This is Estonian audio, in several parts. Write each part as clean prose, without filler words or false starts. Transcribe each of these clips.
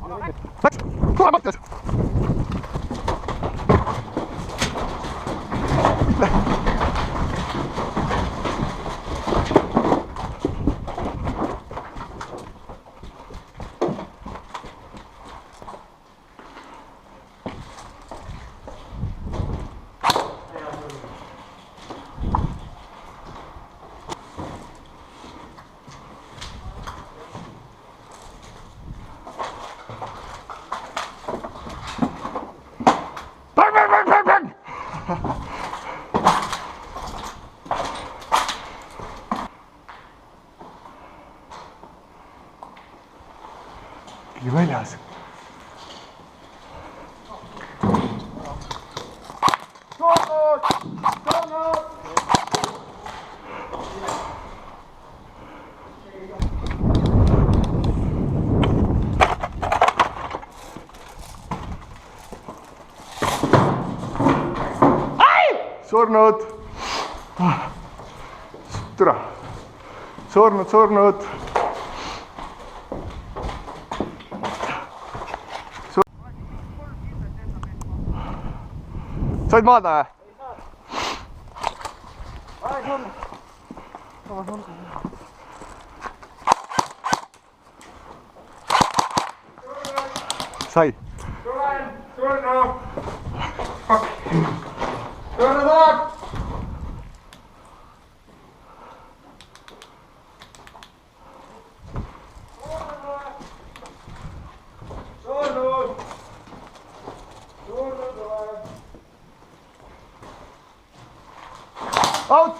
Läks! Tule Mattias! Ikkagi väljas. Surnud! Türa! Surnud! Said maada või? Ei saanud. Sai. Surnud! Out!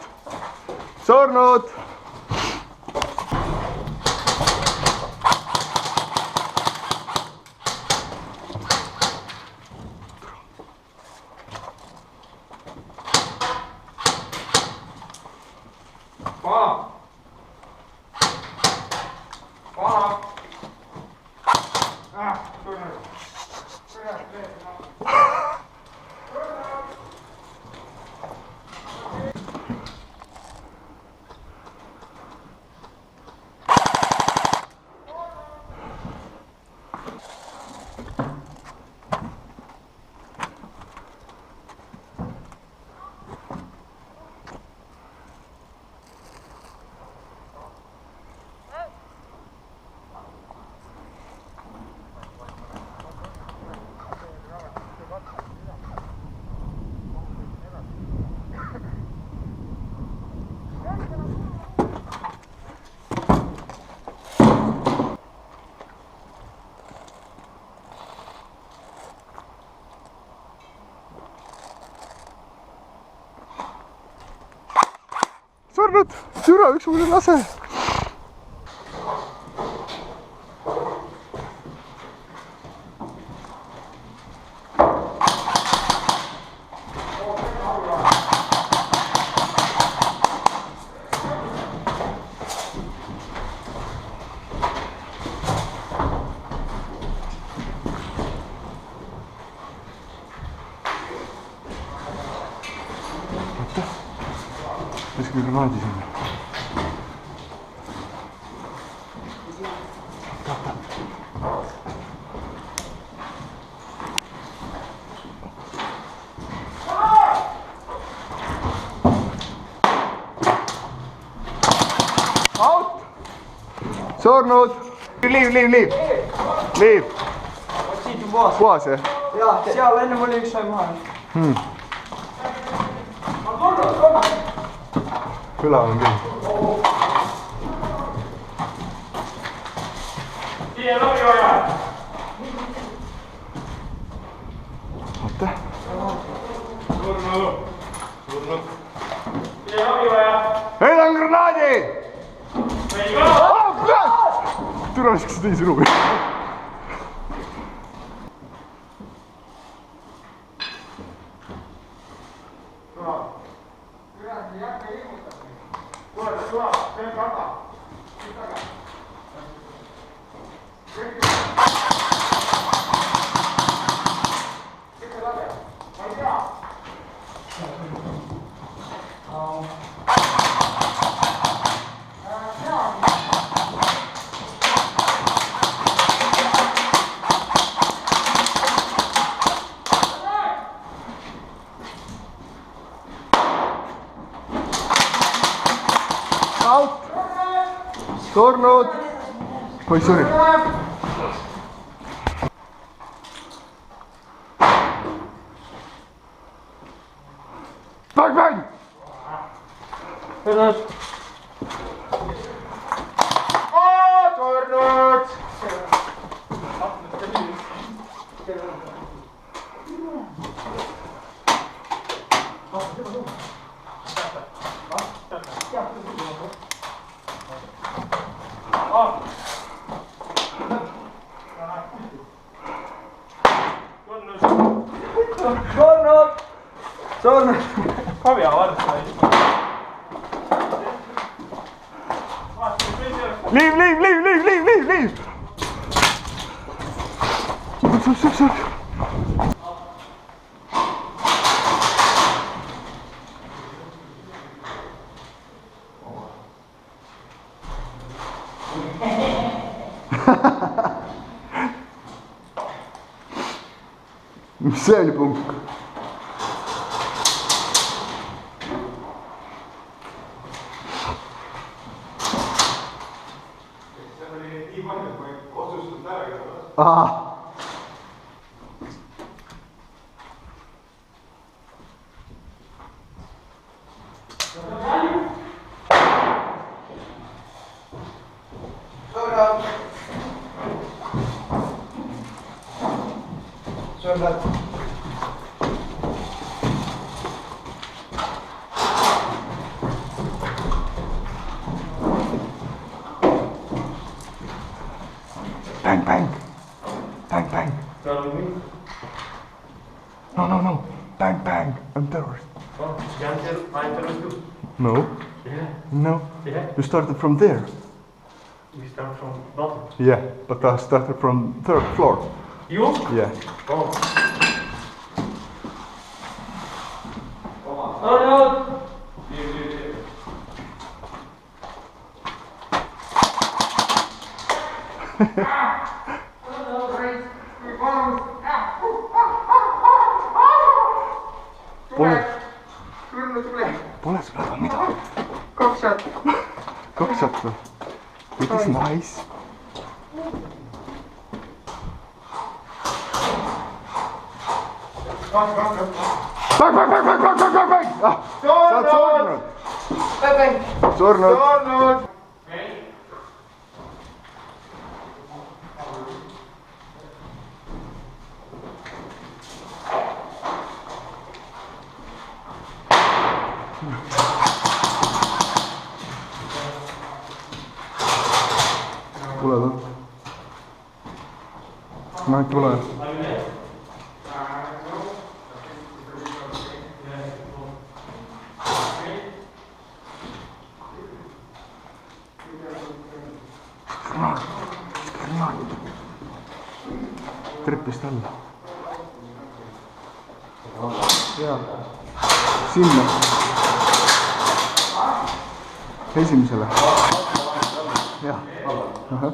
Surnud! Surnud! Türa, üks mulle lase! Viskame granaadi sinna. Out! Surnud! Liiv! Siit on puhas. Puhas, jah? Jaa, seal enne oli üks sai maha. Kõla on küll. Siia läbi vaja! Oota. Surnud. Siia läbi vaja! Heidan granaadi! Meil ka! Türa viskasid teise ruumi. surnud. oi, sorry. Bang, bang! Surnud. Surnud! Surnud! Kavia varsta. Leave! Sorry. mis see oli punk? Ahah. Bang. No. Bang. I'm terrorist. Oh, I'm terrorist. No. Yeah. No. Yeah. You started from there. We start from bottom. Yeah, but I started from third floor. You? Yeah. Oh. No. Pole sul häda midagi. 2 shot. 2 shot või? It is nice. Bang! Ah, sa oled surnud. Tule tõtt. Ma ei tule. Trepist alla. Jaa. Sinna. Esimesele. Jah. Ahah.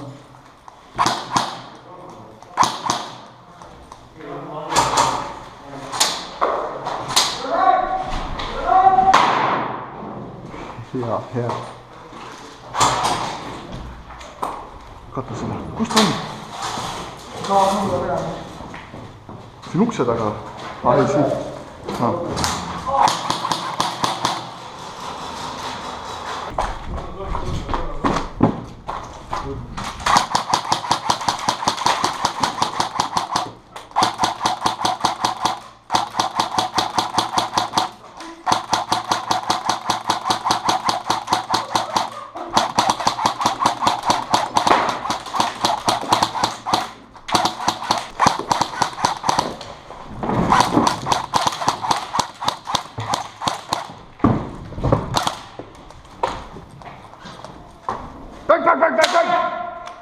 Hea. Kata seda. Kus ta on? Siin ukse taga. Ei, siin. Bang!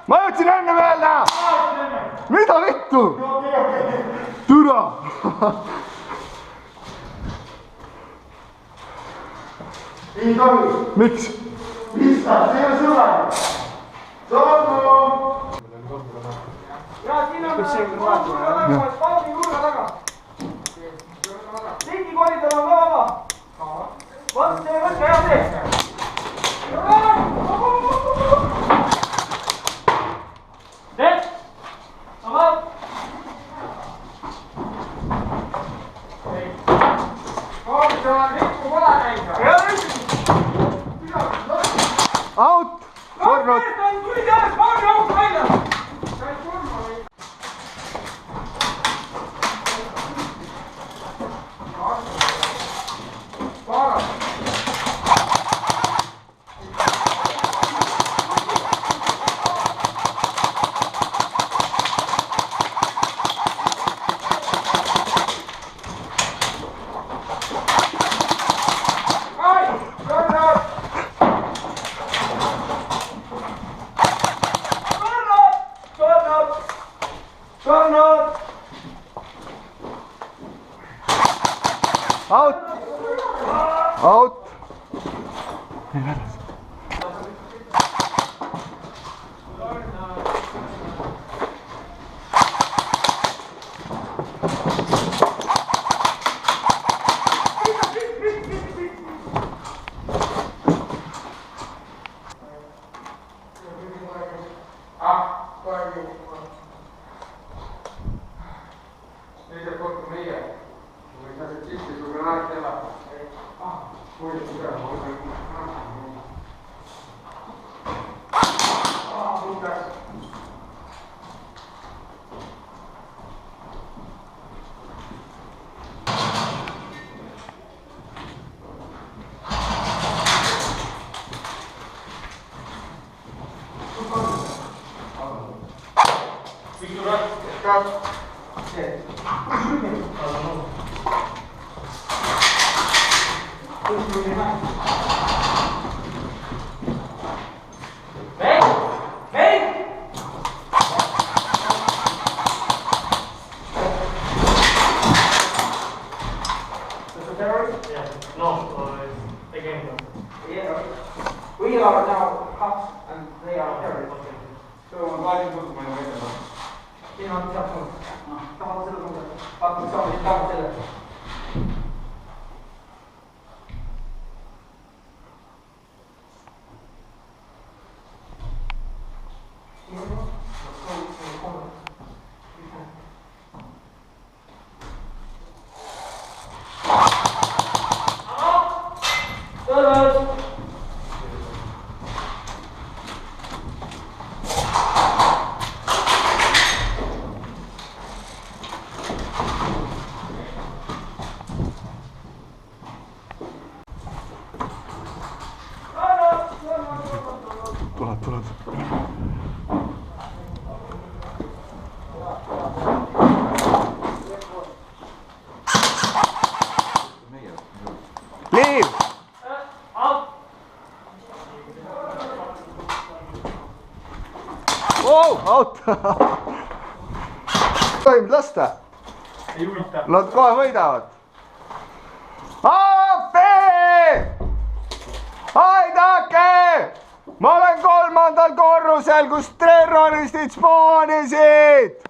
Ma jõudsin enne öelda! Mida vittu? Türa! Ei tohi! Miks? Lihtsalt, see ei ole sõbralik! Saanu! Jaa, siin on paugi nurga taga. Tindikoridor on ka vaba. Võtke hea tee! Surnud! Out! Out! Ei väljas. We are now cops and they are terrorists. So why did you put my way there? You know, Tuled. Leave! Oh, out! Tohib lasta? ei huvita. Nad kohe võidavad. Appi! Aidake! Ma olen 3. korrusel, kus terroristid spoonisid!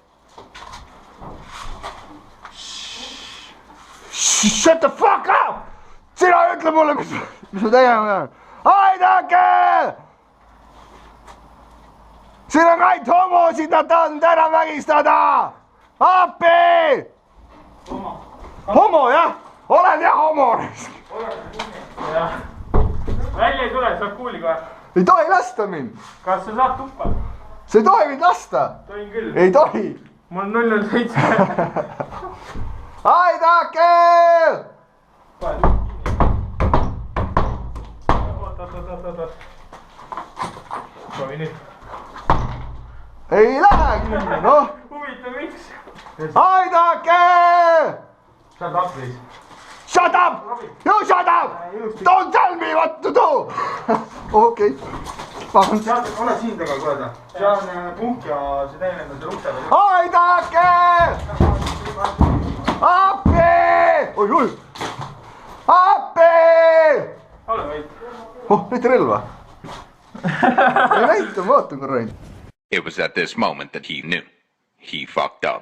Shut the fuck up! Sina ütle mulle, mis ma tegema pean. Aidake! Siin on ainult homosid, nad tahavad ära vägistada! Appi! Homo, jah? Oled jah homo? jah. Välja ei tule, saab kuuli kohe. Ei tohi lasta mind. Kas sa saad tuppa? Sa ei tohi mind lasta. Tohin küll. Ei tohi. Mul on 007. Aidake! Oot. Proovi nüüd. Ei lähe küll, noh. Huvitav, miks? Aidake! Sa oled aplis. Shut up! You shut up! Don't tell me what to do! Okei. Ole siin taga kohe. See on punk ja see teine on seal ukse peal. Aidake! Appi! Oi! Appi! Ole vait. Oh, näita relva. Ei näita, ma vaatan korra ainult. It was at this moment that he knew. He fucked up.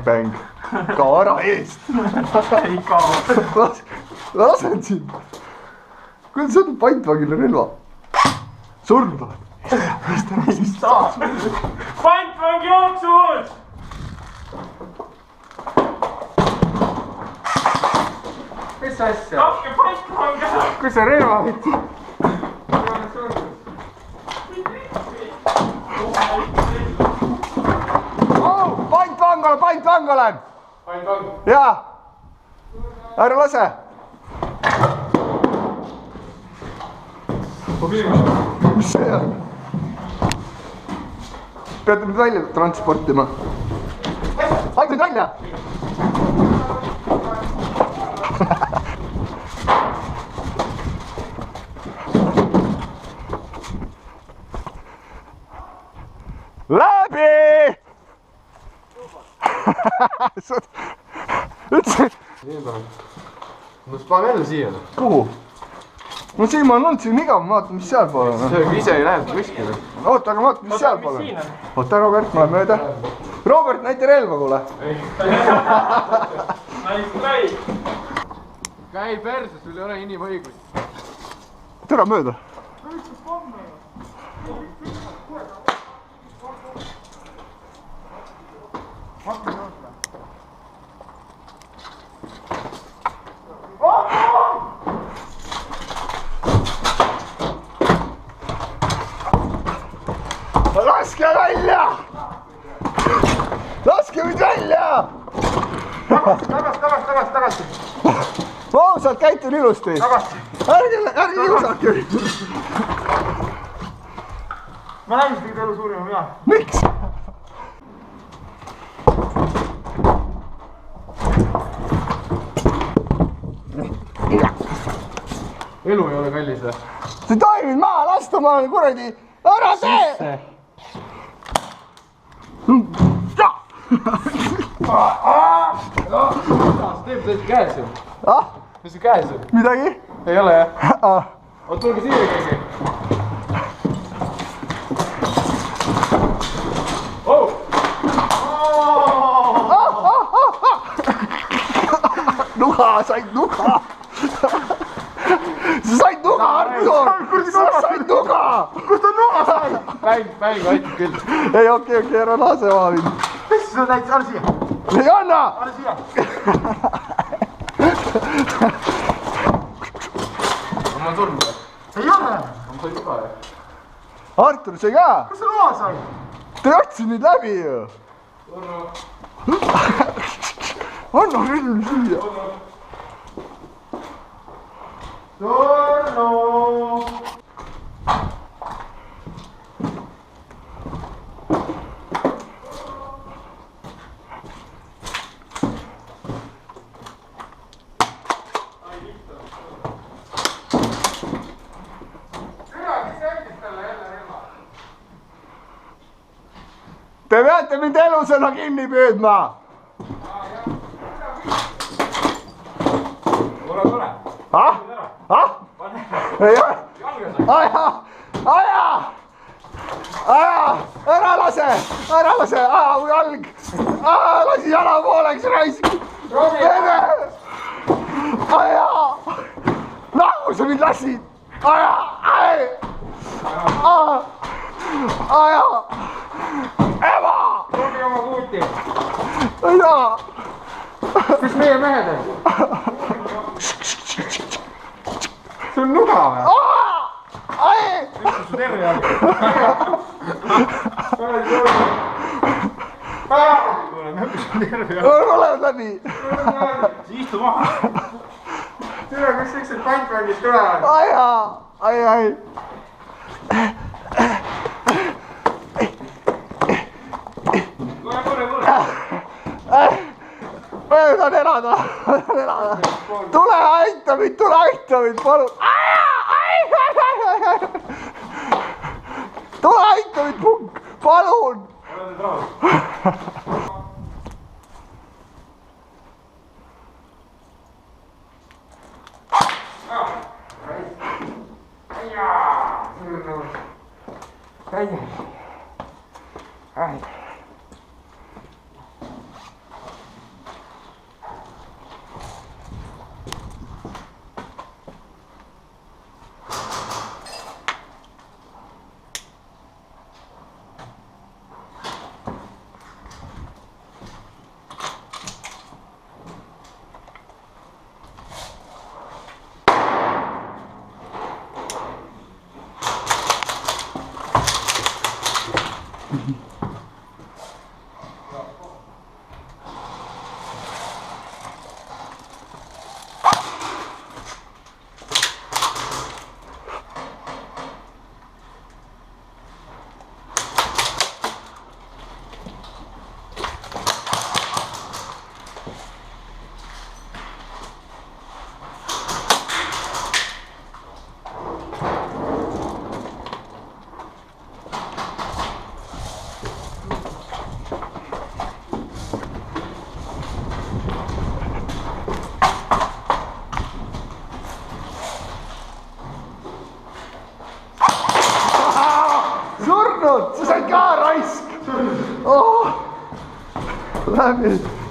Bang. Kao ära eest. Ei kao. Lasen sind. Kuidas see on pantvangile relva? Surnud oled. Pantvang jooksus! Mis asja? Tapke pantvang ära! Kus sa relva võtsid? Pantvang olen! Pantvang? Jaa! Ära lase! Mis see on? Peate nüüd välja transportima. Aita nüüd välja! Ütlesin, no siis pane jälle siia. kuhu? No siin ma olen olnud siin igav, ma vaatan, mis seal pool on. Ise ei lähe kuskile. Oota, aga vaata, mis seal pool on. Oota, Robert, ma lähen mööda. Robert, näita relva kuule. Käi perse, sul ei ole inimõigust. Türa mööda. Laske välja! Laske mind välja! Tagasi. Ma ausalt käitun ilusti. Ärge kiusake. Ma nägin seda elu suurima mina. Miks? Elu ei ole kallis või? Sa ei tohi mind maha lasta, ma olen kuradi. Ära tee! Sa teeb täitsa käes ju. Ah? Mis su käes on? Midagi? Ei ole jah? Ah. Oot, tulge siia käige. Nuga, said nuga! Sa said nuga, Artur! Sa said nuga! Kust ta nuga sai? Päing aitab küll. Ei, okei, ära lase maha mind. Mis sa näitasid? Anna siia. Ei anna! Anna siia. On ma surnud või? Ei ole. On sa juba või? Artur, see ka! Kust sa nuga sai? Te otsi nüüd läbi ju! Anna relv siia! Torno. Te peate mind elusana kinni püüdma! Tule. Ah? Ah? Ei ole! Aja! Aja! Aja! Ära lase! Ära lase! Aja mu jalg! Lasi jala pooleks raisk! Vene! Aja! Nagu sa mind lasid! Aja! Aja! Ema! Tooge oma kuuti. Ei taha! Kus meie mehed on? See on nuga või? Ai! Su terve jalg. Olevad läbi! Istu maha. Tere, kus siuksed pantvängid tulevad? Aja! Ai! Ma tahan elada! Tule aita mind, palun! Tule aita mind, punk! Palun! sa said ka raisk oh.. Läheb nüüd.